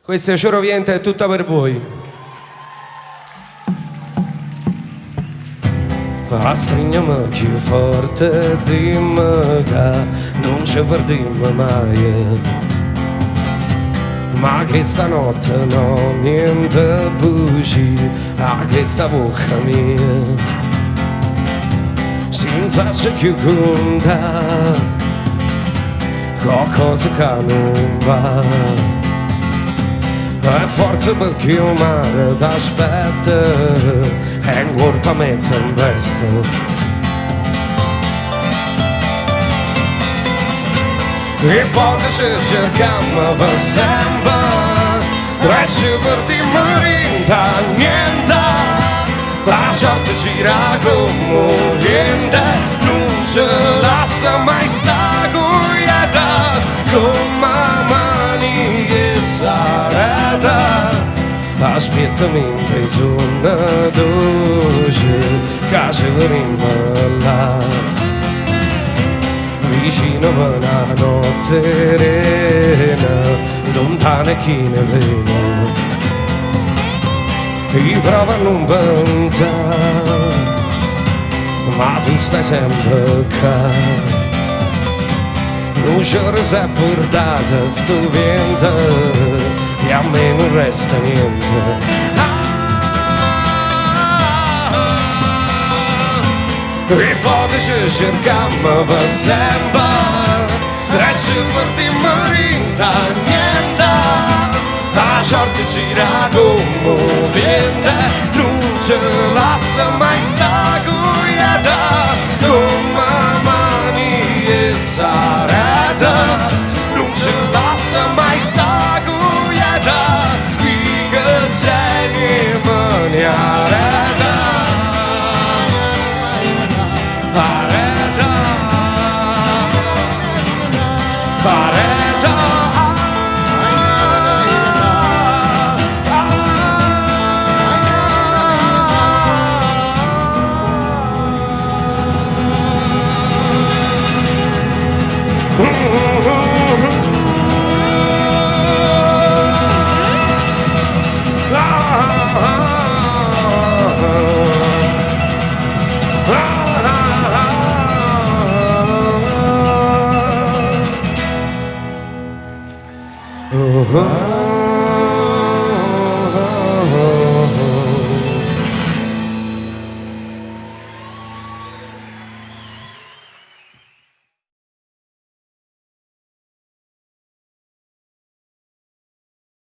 Questa è Cioroviente, è tutta per voi. Strignami più forte, dimmi che non ci perdiamo mai. Ma che stanotte no, niente bugie a questa bocca mia. Senza c'è più conta, qualcosa che non va. E forse perché il mare t'aspetta e un corpo mette in veste. E poi ci cerchiamo per sempre, e ci perdiamo rinta niente. La sorte gira come niente, non ci lascia mai sta quieta, come mani che s'arreta. Aspettami in giorno dolce, che ci vedremo là, vicino a una notte serena, lontana chi ne vede. Io provo a non pensare, ma tu stai sempre qua. Non ci sei portata sto vento e a me non resta niente. E poi ci cerchiamo per sempre e ci portiamo rinta niente. La sorte gira come vento, non ci lascia mai sta quieta, come mani e s'arreta, non ci lascia mai sta quieta, qui che c'è che me ne arreta.